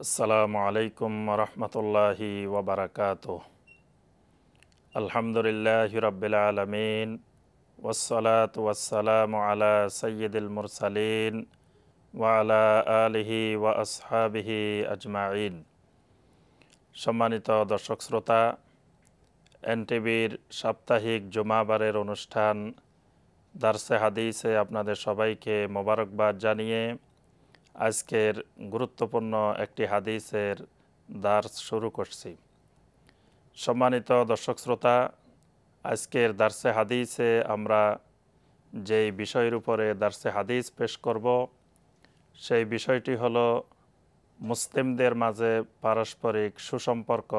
আসসালামু আলাইকুম রহমতুল্লাহি ওবরাকাতুহ। আলহামদুলিল্লাহি রাব্বিল আলামিন ওয়াসসালাতু ওয়াসসালামু আলা সাইয়্যিদিল মুরসালিন ওয়া আলা আলিহি ওয়া আসহাবিহি আজমাইন। সম্মানিত দর্শক শ্রোতা, এনটিভির সাপ্তাহিক জুমাবারের অনুষ্ঠান দারসে হাদিসে আপনাদের সবাইকে মোবারকবাদ জানিয়ে আজকের গুরুত্বপূর্ণ একটি হাদিসের দার্স শুরু করছি। সম্মানিত দর্শক শ্রোতা, আজকের দার্সে হাদিসে আমরা যেই বিষয়ের উপরে দার্সে হাদিস পেশ করব সেই বিষয়টি হলো মুসলিমদের মাঝে পারস্পরিক সুসম্পর্ক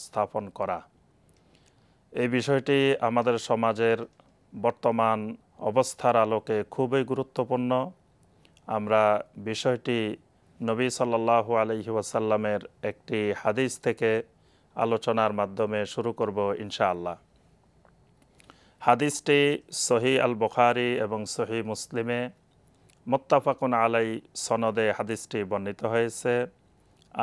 স্থাপন করা। এই বিষয়টি আমাদের সমাজের বর্তমান অবস্থার আলোকে খুবই গুরুত্বপূর্ণ। আমরা বিষয়টি নবী সাল্লাল্লাহু আলাইহি ওয়াসাল্লামের একটি হাদিস থেকে আলোচনার মাধ্যমে শুরু করব ইনশাআল্লাহ। হাদিসটি সহি আল বুখারী এবং সহি মুসলিমে মুত্তাফাকুন আলাই সনদে হাদিসটি বর্ণিত হয়েছে।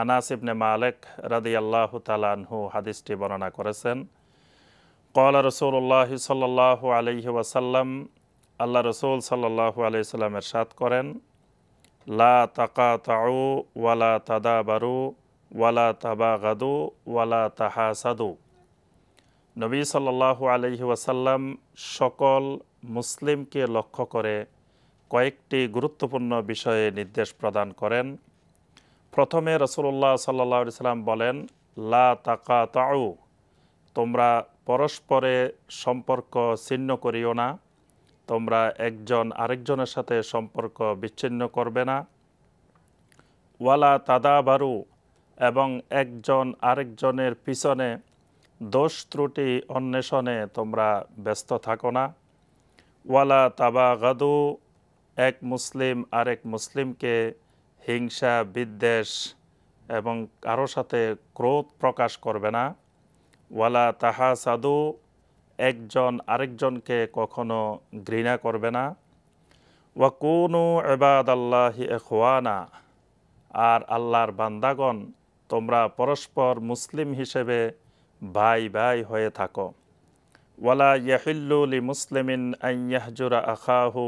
আনাস ইবনে মালিক রাদিয়াল্লাহু তাআলা আনহু হাদিসটি বর্ণনা করেছেন। ক্বালা রাসূলুল্লাহ সাল্লাল্লাহু আলাইহি ওয়াসাল্লাম, আল্লাহ রসুল সাল্লাল্লাহু আলাইহি ওয়াসাল্লাম ইরশাদ করেন, লা তাকাতাউ ওয়ালা তাদাবারু ওয়ালা তাবাগাদু ওয়ালা তাহাসাদু। নবী সাল্লাল্লাহু আলাইহি ওয়াসাল্লাম সকল মুসলিমকে লক্ষ্য করে কয়েকটি গুরুত্বপূর্ণ বিষয়ে নির্দেশ প্রদান করেন। প্রথমে রাসূলুল্লাহ সাল্লাল্লাহু আলাইহি ওয়াসাল্লাম বলেন, লা তাকাতাউ, তোমরা পরস্পরে সম্পর্ক ছিন্ন করিও না, তোমরা একজন আরেকজনের সাথে সম্পর্ক বিচ্ছিন্ন করবে না। ওয়ালা তাদাবারু, এবং একজন আরেকজনের পিছনে দোষ ত্রুটি অন্বেষণে তোমরা ব্যস্ত থাকো না। ওয়ালা তাবাগাদু, এক মুসলিম আরেক মুসলিমকে হিংসা বিদ্বেষ এবং কারো সাথে ক্রোধ প্রকাশ করবে না। ওয়ালা তাহাসাদু, একজন আরেকজনকে কখনো ঘৃণা করবে না। ওয়াকুনু ইবাদাল্লাহি ইখওয়ানা, আর আল্লাহর বান্দাগণ তোমরা পরস্পর মুসলিম হিসেবে ভাই ভাই হয়ে থাকো। ওয়ালা ইয়াহিল্লু লি মুসলিমিন আন ইয়াহজুরা আখাহু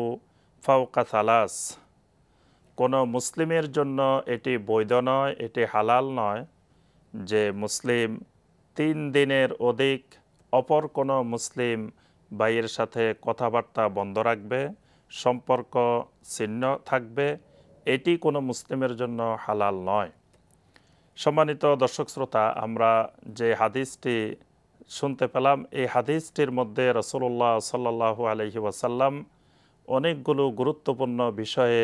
ফাওকা সালাস, কোনো মুসলিমের জন্য এটি বৈধ নয়, এটি হালাল নয় যে মুসলিম 3 দিনের অধিক অপর কোনো মুসলিম ভাইয়ের সাথে কথাবার্তা বন্ধ রাখবে, সম্পর্ক ছিন্ন থাকবে, এটি কোনো মুসলিমের জন্য হালাল নয়। সম্মানিত দর্শক শ্রোতা, আমরা যে হাদিসটি শুনতে পেলাম, এই হাদিসটির মধ্যে রাসূলুল্লাহ সাল্লাল্লাহু আলাইহি ওয়াসাল্লাম অনেকগুলো গুরুত্বপূর্ণ বিষয়ে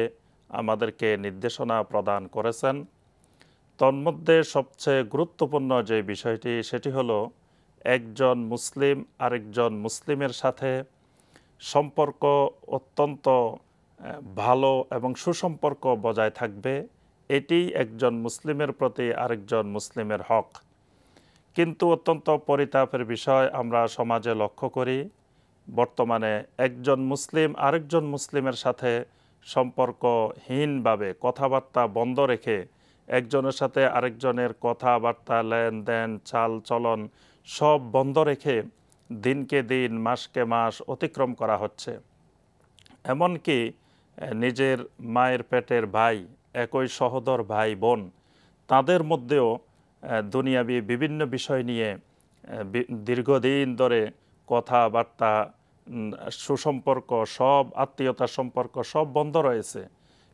আমাদেরকে নির্দেশনা প্রদান করেছেন। তন্মধ্যে সবচেয়ে গুরুত্বপূর্ণ যে বিষয়টি সেটি হলো একজন মুসলিম আরেকজন মুসলিমের সাথে সম্পর্ক অত্যন্ত ভালো এবং সুসম্পর্ক বজায় থাকবে, এটি একজন মুসলিমের প্রতি আরেকজন মুসলিমের হক। কিন্তু অত্যন্ত পরিতাপের বিষয়, আমরা সমাজে লক্ষ্য করি বর্তমানে একজন মুসলিম আরেকজন মুসলিমের সাথে সম্পর্কহীনভাবে কথাবার্তা বন্ধ রেখে একজনের সাথে আরেকজনের কথাবার্তা লেনদেন চাল চলন সব বন্ধ রেখে দিনকে দিন মাসকে মাস অতিক্রম করা হচ্ছে। এমনকি নিজের মায়ের পেটের ভাই, একই সহোদর ভাই বোন, তাদের মধ্যেও দুনিয়াবি বিভিন্ন বিষয় নিয়ে দীর্ঘদিন ধরে কথাবার্তা সুসম্পর্ক সব আত্মীয়তার সম্পর্ক সব বন্ধ রয়েছে,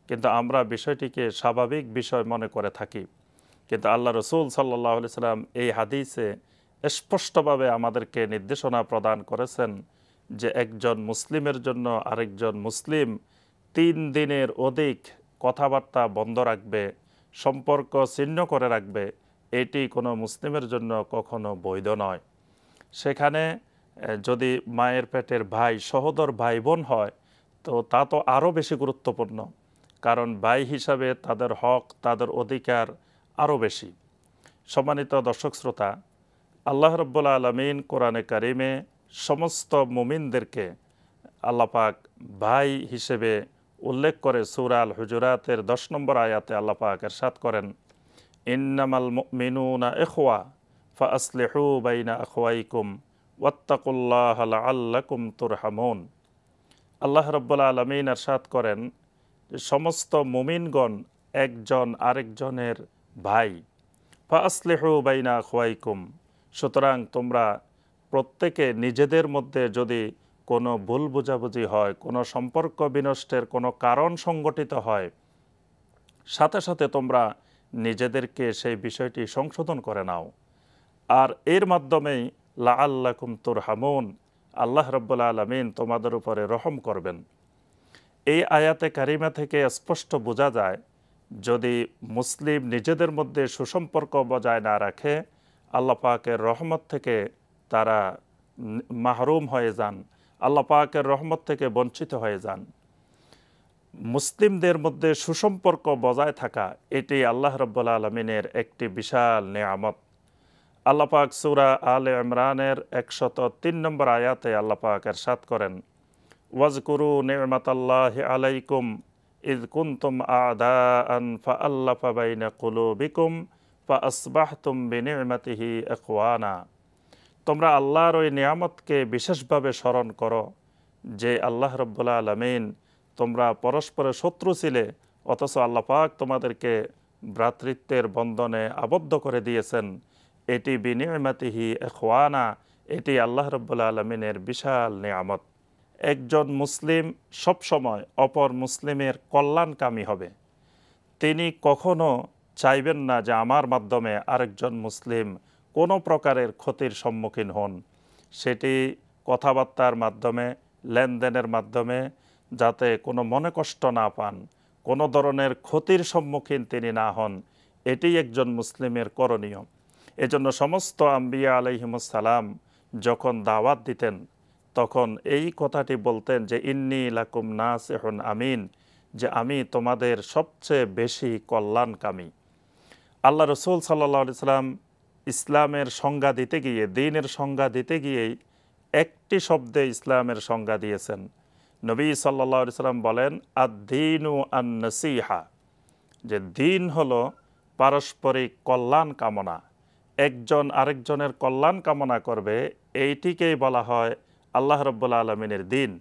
কিন্তু আমরা বিষয়টিকে স্বাভাবিক বিষয় মনে করে থাকি। কিন্তু আল্লাহ রসুল সাল্লাল্লাহু আলাইহি ওয়াসাল্লাম এই হাদিসে স্পষ্টভাবে আমাদেরকে নির্দেশনা প্রদান করেছেন যে একজন মুসলিমের জন্য আরেকজন মুসলিম 3 দিনের অধিক কথাবার্তা বন্ধ রাখবে, সম্পর্ক ছিন্ন করে রাখবে, এটি কোনো মুসলিমের জন্য কখনো বৈধ নয়। সেখানে যদি মায়ের পেটের ভাই সহোদর ভাই বোন হয় তো তা তো আরও বেশি গুরুত্বপূর্ণ, কারণ ভাই হিসাবে তাদের হক তাদের অধিকার আরও বেশি। সম্মানিত দর্শক শ্রোতা, আল্লাহ রাব্বুল আলামিন কোরআনে কারিমে সমস্ত মুমিনদেরকে আল্লাহ পাক ভাই হিসেবে উল্লেখ করে সূরা আল হুজুরাতের 10 নম্বর আয়াতে আল্লাহ পাক ইরশাদ করেন, ইন্নামাল মুমিনুনা ইখওয়া ফাআসলিহু বাইনা আখওয়াইকুম ওয়াত্তাকুল্লাহা লাআল্লাকুম তুরহামুন। আল্লাহ রাব্বুল আলামিন ইরশাদ করেন যে সমস্ত মুমিনগণ একজন আরেকজনের ভাই। ফাআসলিহু বাইনা আখওয়াইকুম, সুতরাং তোমরা প্রত্যেকে নিজেদের মধ্যে যদি কোনো ভুল বোঝাবুঝি হয়, কোনো সম্পর্ক বিনষ্টের কোনো কারণ সংগঠিত হয়, সাথে সাথে তোমরা নিজেদেরকে সেই বিষয়টি সংশোধন করে নাও। আর এর মাধ্যমেই লাআল্লাকুম তুরহামুন, আল্লাহ রাব্বুল আলামিন তোমাদের উপরে রহম করবেন। এই আয়াতে কারিমা থেকে স্পষ্ট বোঝা যায় যদি মুসলিম নিজেদের মধ্যে সুসম্পর্ক বজায় না রাখে, আল্লাহ পাকের রহমত থেকে তারা মাহরুম হয়ে যান, আল্লাহ পাকের রহমত থেকে বঞ্চিত হয়ে যান। মুসলিমদের মধ্যে সুসম্পর্ক বজায় থাকা এটি আল্লাহ রাব্বুল আলামিনের একটি বিশাল নেয়ামত। আল্লাহ পাক সূরা আলে ইমরানের 103 নম্বর আয়াতে আল্লাহ পাক ইরশাদ করেন, ওয়াজকুরু নি'মাতাল্লাহি আলাইকুম ইয কুনতুম আ'দাআন ফাআল্লাফা বাইনা কুলুবিকুম ফাআসবাহতুম বিনি'মাতিহি ইখওয়ানা। তোমরা আল্লাহর ওই নিয়ামতকে বিশেষভাবে স্মরণ করো যে আল্লাহ রাব্বুল আলামিন তোমরা পরস্পরের শত্রু ছিলে, অথচ আল্লাহ পাক তোমাদেরকে ভ্রাতৃত্বের বন্ধনে আবদ্ধ করে দিয়েছেন। এটি বিনি'মাতিহি ইখওয়ানা, এটি আল্লাহ রাব্বুল আলামিনের বিশাল নিয়ামত। একজন মুসলিম সবসময় অপর মুসলিমের কল্যাণকামী হবে। তিনি কখনো চাইবেন না যে আমার মাধ্যমে আরেকজন মুসলিম কোনো প্রকারের ক্ষতির সম্মুখীন হন। সেটি কথাবার্তার মাধ্যমে, লেনদেনের মাধ্যমে, যাতে কোনো মনে কষ্ট না পান, কোনো ধরনের ক্ষতির সম্মুখীন তিনি না হন, এটি একজন মুসলিমের করণীয়। এজন্য সমস্ত আম্বিয়া আলাইহিমুস সালাম যখন দাওয়াত দিতেন তখন এই কথাটি বলতেন যে ইন্নী লাকুম নাসিহুন আমিন, যে আমি তোমাদের সবচেয়ে বেশি কল্যাণকামী। আল্লাহ রসুল সাল্লাল্লাহু আলাইহি সাল্লাম ইসলামের সংজ্ঞা দিতে গিয়ে, দ্বীনের সংজ্ঞা দিতে গিয়েই একটি শব্দে ইসলামের সংজ্ঞা দিয়েছেন। নবী সাল্লাল্লাহু আলাইহি সাল্লাম বলেন আদ-দীনু আন-নাসিহা, যে দ্বীন হলো পারস্পরিক কল্যাণ কামনা। একজন আরেকজনের কল্যাণ কামনা করবে, এইটিকেই বলা হয় আল্লাহ রাব্বুল আলামিনের দ্বীন।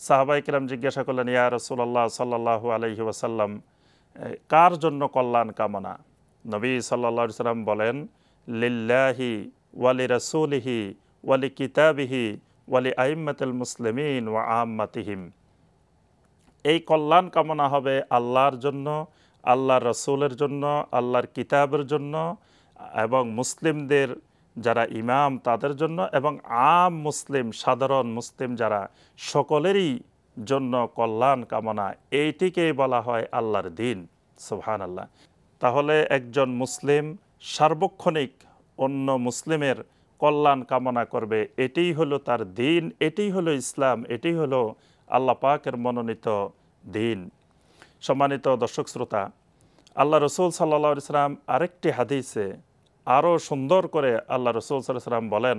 সাহাবায়ে কেরাম জিজ্ঞাসা করলেন, ইয়া রাসূলুল্লাহ সাল্লাল্লাহু আলাইহি ওয়াসাল্লাম, কার জন্য কল্যাণ কামনা? নবী সাল্লাল্লাহু আলাইহি সাল্লাম বলেন, লিল্লাহি ওয়ালি রাসূলিহি ওয়ালি কিতাবিহি ওয়ালি আইম্মাতিল মুসলিমিন ওয়া আম্মাতিহিম। এই কল্যাণ কামনা হবে আল্লাহর জন্য, আল্লাহর রাসূলের জন্য, আল্লাহর কিতাবের জন্য, এবং মুসলিমদের যারা ইমাম তাদের জন্য, এবং আম মুসলিম, সাধারণ মুসলিম যারা, সকলেরই জন্য কল্যাণ কামনা। এইটিকেই বলা হয় আল্লাহর দ্বীন। সুবহানাল্লাহ। তাহলে একজন মুসলিম সার্বক্ষণিক অন্য মুসলিমের কল্যাণ কামনা করবে, এটিই হলো তার দ্বীন, এটিই হলো ইসলাম, এটি হলো আল্লাহ পাকের মনোনীত দ্বীন। সম্মানিত দর্শক শ্রোতা, আল্লাহ রসুল সাল্লাল্লাহু আলাইহি সাল্লাম আরেকটি হাদিসে আরও সুন্দর করে আল্লাহ রসুল সাল্লাল্লাহু আলাইহি সাল্লাম বলেন,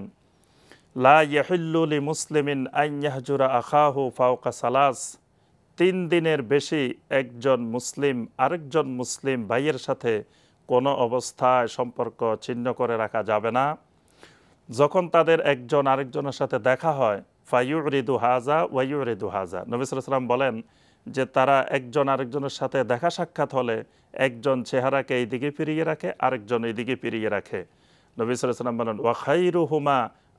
লা ইয়াহিল্লু লি মুসলিমিন আন ইয়াহজুরা আখাহু ফাওকা সালাস। 3 দিনের বেশি একজন মুসলিম আরেকজন মুসলিম ভাইয়ের সাথে কোনো অবস্থায় সম্পর্ক ছিন্ন করে রাখা যাবে না। যখন তাদের একজন আরেকজনের সাথে দেখা হয়, ফায়ুরিদু হাজা ওয়ায়ুরিদু হাজা, নবী সাল্লাল্লাহু আলাইহি সাল্লাম বলেন যে তারা একজন আরেকজনের সাথে দেখা সাক্ষাৎ হলে একজন চেহারাকে এইদিকে ফিরিয়ে রাখে, আরেকজন এইদিকে ফিরিয়ে রাখে। নবী সাল্লাল্লাহু আলাইহি সাল্লাম বলেন, ওয়া খায়রুহুমা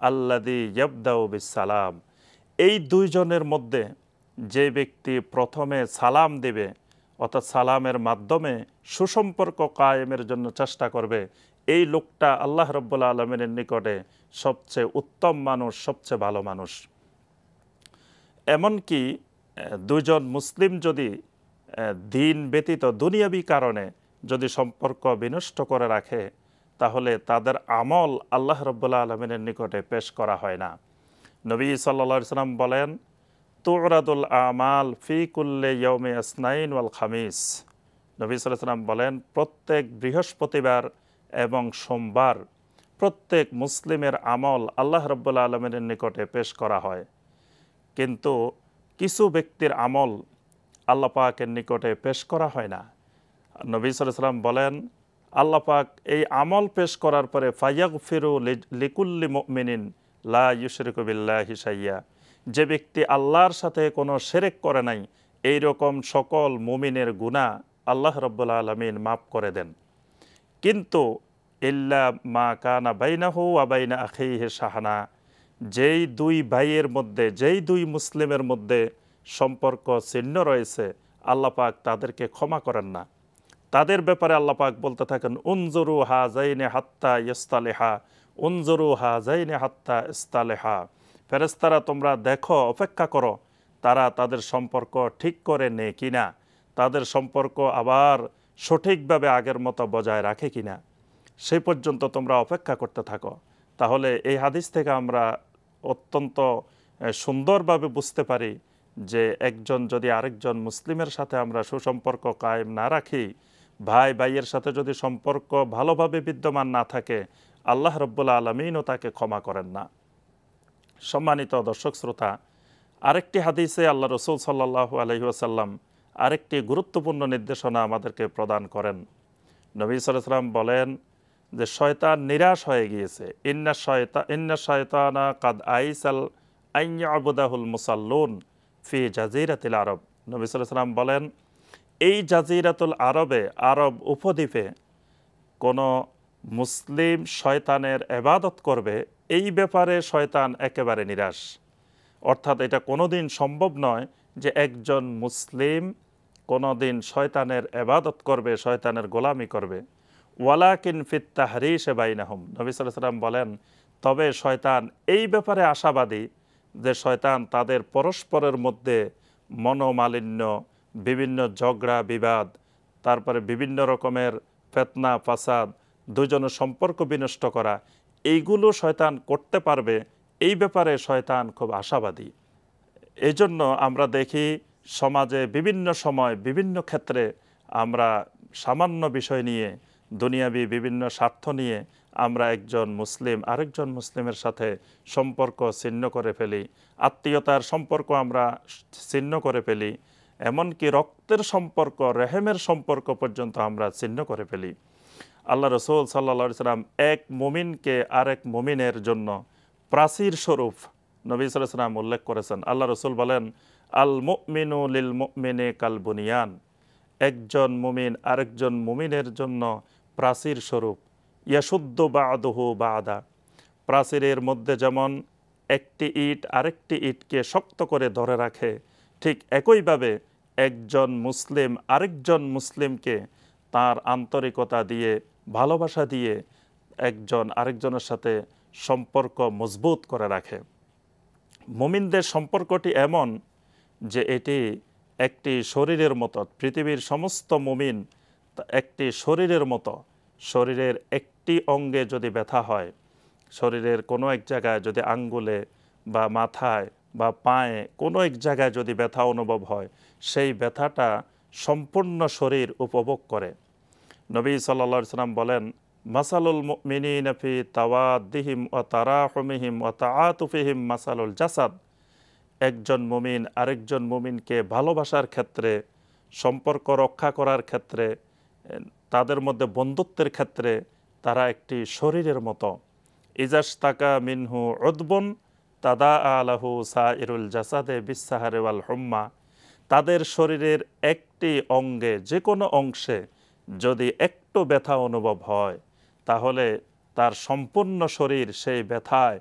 আল্লাযী ইয়াবদাউ বিস-সালাম। এই দুইজনের মধ্যে যে ব্যক্তি প্রথমে সালাম দেবে, অর্থাৎ সালামের মাধ্যমে সুসম্পর্ক কায়েমের জন্য চেষ্টা করবে, এই লোকটা আল্লাহ রাব্বুল আলামিনের নিকটে সবচেয়ে উত্তম মানুষ, সবচেয়ে ভালো মানুষ। এমনকি দুজন মুসলিম যদি দ্বীন ব্যতীত দুনিয়াবী কারণে যদি সম্পর্ক বিনষ্ট করে রাখে, তাহলে তাদের আমল আল্লাহ রাব্বুল আলামিনের নিকটে পেশ করা হয় না। নবী সাল্লাল্লাহু আলাইহি সাল্লাম বলেন, তুরাদুল আমাল ফি কুল্লি ইয়াউমি আসনাইন ওয়াল খামিস। নবী সাল্লাল্লাহু আলাইহি সাল্লাম বলেন, প্রত্যেক বৃহস্পতিবার এবং সোমবার প্রত্যেক মুসলিমের আমল আল্লাহ রাব্বুল আলামিনের নিকটে পেশ করা হয়। কিন্তু কিছু ব্যক্তির আমল আল্লাহ পাকের নিকটে পেশ করা হয় না। নবী সাল্লাল্লাহু আলাইহি সাল্লাম বলেন, আল্লাহ পাক এই আমল পেশ করার পরে ফায়াগফিরু লিকুল্লি মুমিনিন লা ইউশরিকু বিল্লাহি শাইয়া, যে ব্যক্তি আল্লাহর সাথে কোনো শিরক করে নাই এই রকম সকল মুমিনের গুনাহ আল্লাহ রাব্বুল আলামিন মাফ করে দেন। কিন্তু ইল্লা মা কানা বাইনাহু ওয়া বাইনা আখিহি শাহনা, যেই দুই ভাইয়ের মধ্যে, যেই দুই মুসলিমের মধ্যে সম্পর্ক ছিন্ন রয়েছে আল্লাহ পাক তাদেরকে ক্ষমা করেন না। তাদের ব্যাপারে আল্লাহ পাক বলতে থাকেন উনজুরু হাযাইনি হাত্তা ইস্তালিহা, উনজুরু হাযাইনি হাত্তা ইস্তালিহা, ফেরেশতারা তোমরা দেখো, অপেক্ষা করো তারা তাদের সম্পর্ক ঠিক করে নেয় কিনা, তাদের সম্পর্ক আবার সঠিকভাবে আগের মতো বজায় রাখে কিনা, সেই পর্যন্ত তোমরা অপেক্ষা করতে থাকো। তাহলে এই হাদিস থেকে আমরা অত্যন্ত সুন্দরভাবে বুঝতে পারি যে একজন যদি আরেকজন মুসলিমের সাথে আমরা সুসম্পর্ক কায়েম না রাখি, ভাই ভাইয়ের সাথে যদি সম্পর্ক ভালোভাবে বিদ্যমান না থাকে, আল্লাহ রাব্বুল আলামিনও তাকে ক্ষমা করেন না। সম্মানিত দর্শক শ্রোতা, আরেকটি হাদিসে আল্লাহ রসুল সাল্লাল্লাহু আলাইহি ওয়াসাল্লাম আরেকটি গুরুত্বপূর্ণ নির্দেশনা আমাদেরকে প্রদান করেন। নবী সাল্লাল্লাহু আলাইহি ওয়াসাল্লাম বলেন যে শয়তান নিরাশ হয়ে গিয়েছে, ইন্না শায়তানা কাদ আইসাল আন ইয়াবুদাহুল মুসাল্লুন ফি জাজিরাতিল আরব। নবী সাল্লাল্লাহু আলাইহি ওয়াসাল্লাম বলেন এই জাজিরাতুল আরবে, আরব উপদ্বীপে কোনো মুসলিম শয়তানের ইবাদত করবে, এই ব্যাপারে শয়তান একেবারে নিরাশ। অর্থাৎ এটা কোনোদিন সম্ভব নয় যে একজন মুসলিম কোনোদিন শয়তানের ইবাদত করবে, শয়তানের গোলামি করবে। ওয়ালাকিন ফিত তাহরিশ বাইনাহুম, নবী সাল্লাল্লাহু আলাইহি ওয়াসাল্লাম বলেন তবে শয়তান এই ব্যাপারে আশাবাদী যে শয়তান তাদের পরস্পরের মধ্যে মনোমালিন্য, বিভিন্ন ঝগড়া বিবাদ, তারপরে বিভিন্ন রকমের ফিতনা ফাসাদ, দুজনের সম্পর্ক বিনষ্ট করা, এইগুলো শয়তান করতে পারবে, এই ব্যাপারে শয়তান খুব আশাবাদী। এই জন্য আমরা দেখি সমাজে বিভিন্ন সময় বিভিন্ন ক্ষেত্রে আমরা সামান্য বিষয় নিয়ে, দুনিয়াবি বিভিন্ন স্বার্থ নিয়ে আমরা একজন মুসলিম আরেকজন মুসলিমের সাথে সম্পর্ক ছিন্ন করে ফেলি, আত্মীয়তার সম্পর্ক আমরা ছিন্ন করে ফেলি, এমনকি রক্তের সম্পর্ক, রেহেমের সম্পর্ক পর্যন্ত আমরা ছিন্ন করে ফেলি। আল্লাহ রসুল সাল্লাল্লাহু আলাইহি ওয়াসাল্লাম এক মুমিনকে আরেক মুমিনের জন্য প্রাচীর স্বরূপ নবী সাল্লাল্লাহু আলাইহি ওয়াসাল্লাম উল্লেখ করেছেন। আল্লাহ রসুল বলেন আল মুমিনু লিল মুমিনি কাল বুনিয়ান, একজন মুমিন আরেকজন মুমিনের জন্য প্রাচীর স্বরূপ। ইয়াশুদ্দু বা'দুহু বা'দা, প্রাচীরের মধ্যে যেমন একটি ইট আরেকটি ইটকে শক্ত করে ধরে রাখে, ঠিক একইভাবে একজন মুসলিম আরেকজন মুসলিমকে তার আন্তরিকতা দিয়ে, ভালোবাসা দিয়ে একজন আরেকজনের সাথে সম্পর্ক মজবুত করে রাখে। মুমিনদের সম্পর্কটি এমন যে এটি একটি শরীরের মতো, পৃথিবীর সমস্ত মুমিন একটি শরীরের মতো। শরীরের একটি অঙ্গে যদি ব্যথা হয়, শরীরের কোনো এক জায়গায় যদি আঙ্গুলে বা মাথায় বা পায়ে কোনো এক জায়গায় যদি ব্যথা অনুভব হয়, সেই ব্যথাটা সম্পূর্ণ শরীর উপভোগ করে। নবী সাল্লাল্লাহু আলাইহি ওয়াসাল্লাম বলেন মাসালুল মুমিনিনা ফি তাওয়াদ্দিহিম ওয়া তারাহুমিহিম ওয়া তাআতুফিহিম মাসালুল জাসাদ, একজন মুমিন আরেকজন মুমিনকে ভালোবাসার ক্ষেত্রে, সম্পর্ক রক্ষা করার ক্ষেত্রে, তাদের মধ্যে বন্ধুত্বের ক্ষেত্রে তারা একটি শরীরের মতো। ইজাশতাকা মিনহু উদবুন তাদা আলাহু সাইরুল জাসাদে বিসাহারে ওয়াল হুম্মা, তাদের শরীরের একটি অঙ্গে, যে কোনো অংশে যদি একটু ব্যথা অনুভব হয় তাহলে তার সম্পূর্ণ শরীর সেই ব্যথায়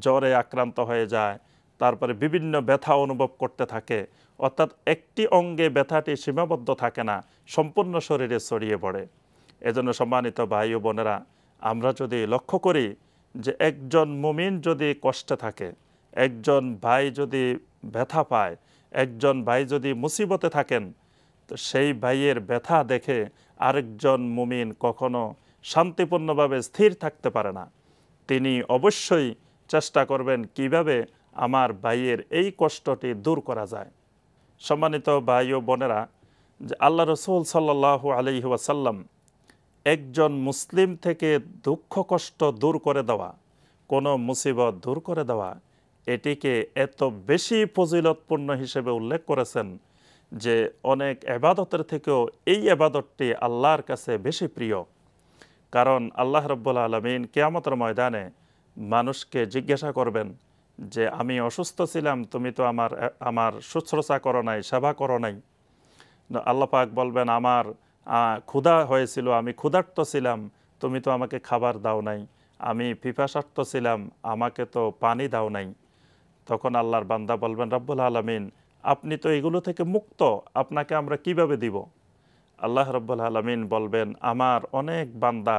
জ্বরে আক্রান্ত হয়ে যায়, তারপরে বিভিন্ন ব্যথা অনুভব করতে থাকে। অর্থাৎ একটি অঙ্গে ব্যথাটি সীমাবদ্ধ থাকে না, সম্পূর্ণ শরীরে ছড়িয়ে পড়ে। এজন্য সম্মানিত ভাই ও বোনেরা, আমরা যদি লক্ষ্য করি যে একজন মুমিন যদি কষ্টে থাকে, একজন ভাই যদি ব্যথা পায়, একজন ভাই যদি মুসিবতে থাকেন, তো সেই ভাইয়ের ব্যথা দেখে আরেকজন মুমিন কখনো শান্তিপূর্ণভাবে স্থির থাকতে পারে না। তিনি অবশ্যই চেষ্টা করবেন কিভাবে আমার ভাইয়ের এই কষ্টটি দূর করা যায়। সম্মানিত ভাই ও বোনেরা, যে আল্লাহ রসুল সাল্লাল্লাহু আলাইহি ওয়াসাল্লাম একজন মুসলিম থেকে দুঃখ কষ্ট দূর করে দেওয়া, কোনো মুসিবত দূর করে দেওয়া, এটিকে এত বেশি ফজিলতপূর্ণ হিসেবে উল্লেখ করেছেন যে অনেক এবাদতের থেকেও এই এবাদতটি আল্লাহর কাছে বেশি প্রিয়। কারণ আল্লাহ রাব্বুল আলামিন কিয়ামতের ময়দানে মানুষকে জিজ্ঞাসা করবেন যে আমি অসুস্থ ছিলাম, তুমি তো আমার শুশ্রূষা করো নাই, সেবা করো নাই। আল্লাহ পাক বলবেন আমার ক্ষুধা হয়েছিল, আমি ক্ষুধার্ত ছিলাম, তুমি তো আমাকে খাবার দাও নাই। আমি পিপাসার্ত ছিলাম, আমাকে তো পানি দাও নাই। তখন আল্লাহর বান্দা বলবেন রব্বুল আলামিন আপনি তো এগুলো থেকে মুক্ত, আপনাকে আমরা কিভাবে দিব? আল্লাহ রব্বুল আলামিন বলবেন আমার অনেক বান্দা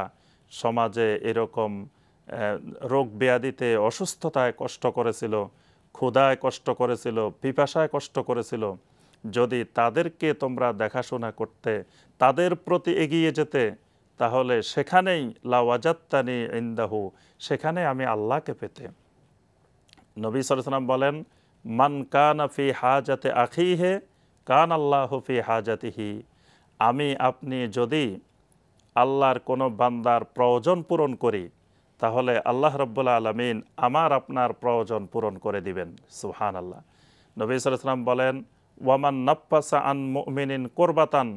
সমাজে এরকম রোগ ব্যাধিতে অসুস্থতায় কষ্ট করেছিল, ক্ষুধায় কষ্ট করেছিল, পিপাসায় কষ্ট করেছিল। যদি তাদেরকে তোমরা দেখাশোনা করতে, তাদের প্রতি এগিয়ে যেতে, তাহলে সেখানেই লাওয়াজাত্তানি ইনদাহু, সেখানে আমি আল্লাহকে পেতে। নবী সাল্লাল্লাহু আলাইহি ওয়াসাল্লাম বলেন মান কানা ফি হাজাতে আখিহি কান আল্লাহু ফি হাজাতিহি। আমি আপনি যদি আল্লাহর কোনো বান্দার প্রয়োজন পূরণ করি, তাহলে আল্লাহ রাব্বুল আলামিন আমার আপনার প্রয়োজন পূরণ করে দিবেন। সুবহানাল্লাহ। নবী সাল্লাল্লাহু আলাইহি ওয়াসাল্লাম বলেন ওয়ামান নাফাসা আন মুমিনিন কুরবাতান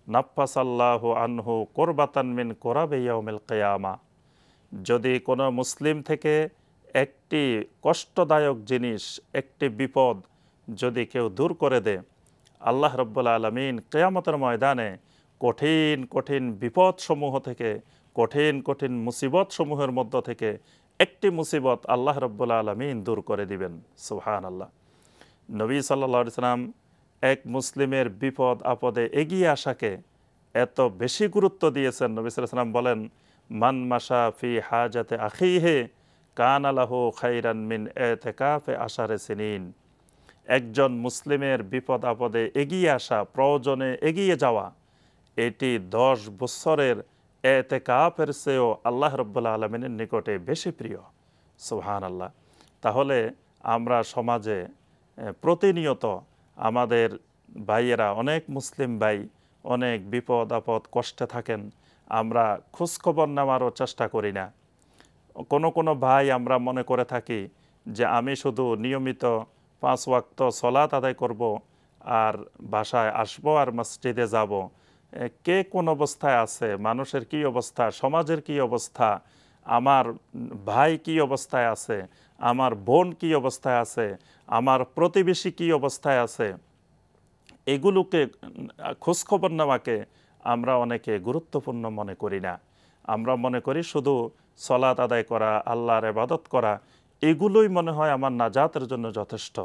নাফাসাল্লাহু আনহু কুরবাতান মিন কুরাবি ইয়াউমিল কিয়ামা। যদি কোনো মুসলিম থেকে একটি কষ্টদায়ক জিনিস, একটি বিপদ যদি কেউ দূর করে দেয়, আল্লাহ রাব্বুল আলামিন কিয়ামতের ময়দানে কঠিন কঠিন বিপদসমূহ থেকে, কঠিন কঠিন মুসিবতসমূহের মধ্য থেকে একটি মুসিবত আল্লাহ রাব্বুল আলামিন দূর করে দিবেন। সুবহানাল্লাহ। নবী সাল্লাল্লাহু আলাইহি ওয়াসাল্লাম এক মুসলিমের বিপদ আপদে এগিয়ে আসাকে এত বেশি গুরুত্ব দিয়েছেন। নবী সাল্লাল্লাহু আলাইহি ওয়াসাল্লাম বলেন মান মাশা ফি হাজাতে আখিহি কানা লাহু খাইরান মিন ইতিকাফে আশারে সিনিন। একজন মুসলিমের বিপদ আপদে এগিয়ে আসা, প্রয়োজনে এগিয়ে যাওয়া, এটি 10 বছরের ইতিকাফের চেয়েও আল্লাহ রাব্বুল আলামিনের নিকটে বেশি প্রিয়। সুবহানাল্লাহ। তাহলে আমরা সমাজে প্রতিনিয়ত আমাদের ভাইয়েরা, অনেক মুসলিম ভাই অনেক বিপদ আপদ কষ্টে থাকেন, আমরা খোঁজখবর নেওয়ারও চেষ্টা করি না। কোনো ভাই আমরা মনে করে থাকি যে আমি শুধু নিয়মিত 5 ওয়াক্ত সলাত আদায় করব আর বাসায় আসবো আর মসজিদে যাব। কে কোন অবস্থায় আছে, মানুষের কি অবস্থা, সমাজের কি অবস্থা, আমার ভাই কি অবস্থায় আছে, আমার বোন কি অবস্থায় আছে, আমার প্রতিবেশী কি অবস্থায় আছে, এগুলোকে খোঁজখবর নেওয়াকে আমরা অনেকে গুরুত্বপূর্ণ মনে করি না। আমরা মনে করি শুধু সলাত আদায় করা, আল্লাহর ইবাদত করা, এগুলোই মনে হয় আমার নাজাতের জন্য যথেষ্ট।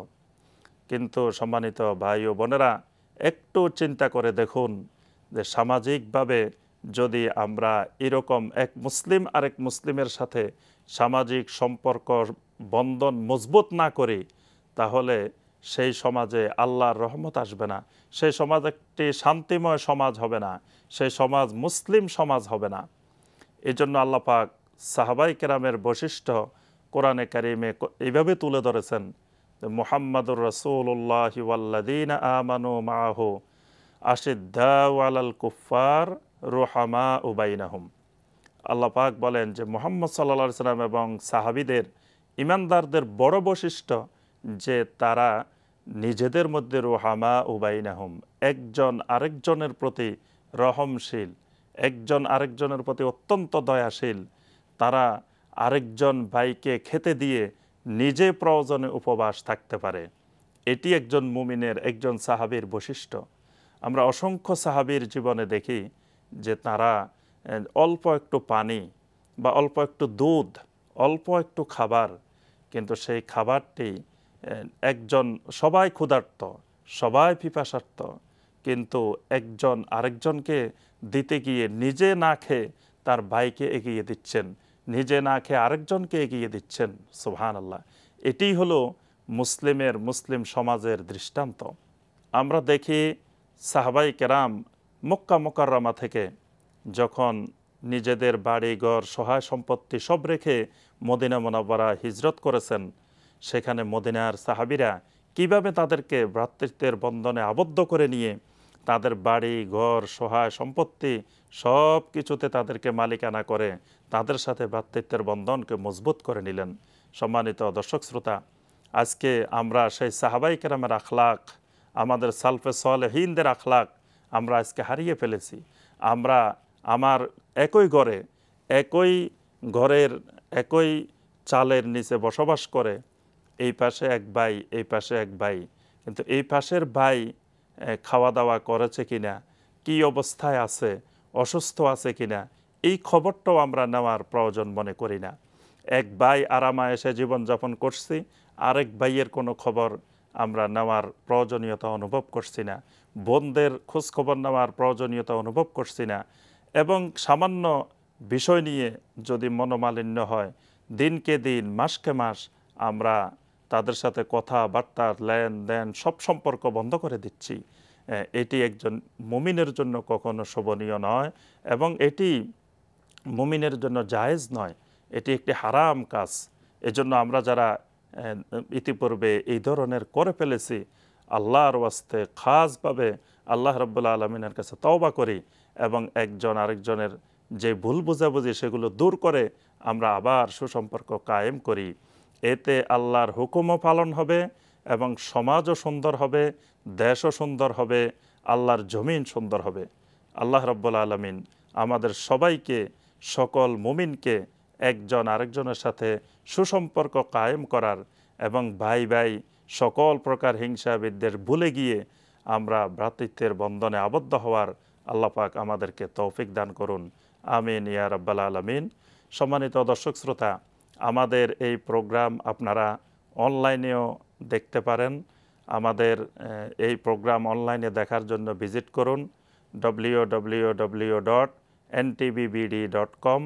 কিন্তু সম্মানিত ভাই ও বোনেরা, একটু চিন্তা করে দেখুন যে সামাজিকভাবে যদি আমরা এরকম এক মুসলিম আরেক মুসলিমের সাথে সামাজিক সম্পর্ক বন্ধন মজবুত না করি, তাহলে সেই সমাজে আল্লাহর রহমত আসবে না, সেই সমাজ একটি শান্তিময় সমাজ হবে না, সেই সমাজ মুসলিম সমাজ হবে না। এই জন্য আল্লাহ পাক সাহাবাই কেরামের বৈশিষ্ট্য কোরআনে কারিমে এইভাবে তুলে ধরেছেন, মুহাম্মাদুর রাসূলুল্লাহ ওয়াল্লাযীনা আমানু মাআহু আশিদ্দাউ আলাল কুফফার রুহামাউ বাইনাহুম। আল্লাহ পাক বলেন যে মুহাম্মদ সাল্লাল্লাহু আলাইহি সাল্লাম এবং সাহাবীদের, ইমানদারদের বড় বৈশিষ্ট্য যে তারা নিজেদের মধ্যে রুহামাউ বাইনাহুম, একজন আরেকজনের প্রতি রহমশীল, একজন আরেকজনের প্রতি অত্যন্ত দয়াশীল। তারা আরেকজন ভাইকে খেতে দিয়ে নিজে প্রয়োজনে উপবাস থাকতে পারে। এটি একজন মুমিনের, একজন সাহাবীর বৈশিষ্ট্য। আমরা অসংখ্য সাহাবীর জীবনে দেখি যে তারা অল্প একটু পানি বা অল্প একটু দুধ, অল্প একটু খাবার, কিন্তু সেই খাবারটি একজন, সবাই ক্ষুধার্ত, সবাই পিপাসার্ত, কিন্তু একজন আরেকজনকে দিতে গিয়ে নিজে না খেয়ে তার ভাইকে এগিয়ে দিচ্ছেন, নিজে না খেয়ে আরেকজনকে এগিয়ে দিচ্ছেন। সুবহানাল্লাহ। এটি হলো মুসলিম সমাজের দৃষ্টান্ত। আমরা দেখি সাহাবাই কেরাম মক্কা মুকাররমা থেকে যখন নিজেদের বাড়ি ঘর সহায় সম্পত্তি সব রেখে মদিনা মুনাওয়ারা হিজরত করেছেন, সেখানে মদিনার সাহাবীরা কিভাবে তাদেরকে ভ্রাতৃত্বের বন্ধনে আবদ্ধ করে নিয়ে তাদের বাড়ি ঘর সহায় সম্পত্তি সব কিছুতে তাদেরকে মালিকানা করে তাদের সাথে ভ্রাতৃত্বের বন্ধনকে মজবুত করে নিলেন। সম্মানিত দর্শক শ্রোতা, আজকে আমরা সেই সাহাবাই কেরামের আখলাক আমাদের সালফে সালেহীনদের আখলাক আমরা আজকে হারিয়ে ফেলেছি। আমরা একই ঘরের একই চালের নিচে বসবাস করে এই পাশে এক ভাই এই পাশে এক ভাই, কিন্তু এই পাশের ভাই খাওয়া দাওয়া করেছে কিনা, কি অবস্থায় আছে, অসুস্থ আছে কিনা, এই খবরটাও আমরা নেওয়ার প্রয়োজন মনে করি না। এক ভাই আরামায়েশে জীবনযাপন করছি, আরেক ভাইয়ের কোনো খবর আমরা নেওয়ার প্রয়োজনীয়তা অনুভব করছি না, বোনদের খোঁজখবর নেওয়ার প্রয়োজনীয়তা অনুভব করছি না। এবং সামান্য বিষয় নিয়ে যদি মনোমালিন্য হয়, দিনকে দিন মাসকে মাস আমরা তাদের সাথে কথাবার্তা লেনদেন সব সম্পর্ক বন্ধ করে দিচ্ছি। এটি একজন মুমিনের জন্য কখনো শোভনীয় নয় এবং এটি মুমিনের জন্য জায়েজ নয়, এটি একটি হারাম কাজ। এজন্য আমরা যারা ইতিপূর্বে এই ধরনের করে ফেলেছি, আল্লাহর ওয়াস্তে খাসভাবে আল্লাহ রাব্বুল আলামিনের কাছে তওবা করি এবং একজন আরেকজনের যে ভুল বোঝাবুঝি সেগুলো দূর করে আমরা আবার সুসম্পর্ক কায়েম করি। এতে আল্লাহর হুকুমও পালন হবে এবং সমাজও সুন্দর হবে, দেশও সুন্দর হবে, আল্লাহর জমিন সুন্দর হবে। আল্লাহ রাব্বুল আলামিন আমাদের সবাইকে, সকল মুমিনকে একজন আরেকজনের সাথে সুসম্পর্ক কায়েম করার এবং ভাই ভাই সকল প্রকার হিংসা বিদ্বেষ ভুলে গিয়ে আমরা ভ্রাতৃত্বের বন্ধনে আবদ্ধ হওয়ার আল্লাহ পাক আমাদেরকে তৌফিক দান করুন। আমিন ইয়া রাব্বাল আলামিন। সম্মানিত দর্শক শ্রোতা, আমাদের এই প্রোগ্রাম আপনারা অনলাইনেও দেখতে পারেন। আমাদের এই প্রোগ্রাম অনলাইনে দেখার জন্য ভিজিট করুন www.ntvbd.com।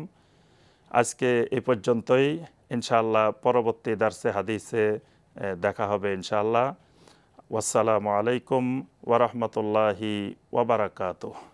আজকে এই পর্যন্তই, ইনশাআল্লাহ পরবর্তী দার্সে হাদিসে দেখা হবে ইনশাআল্লাহ। ওয়াসসালামু আলাইকুম ওয়া রাহমাতুল্লাহি ওয়া বারাকাতুহু।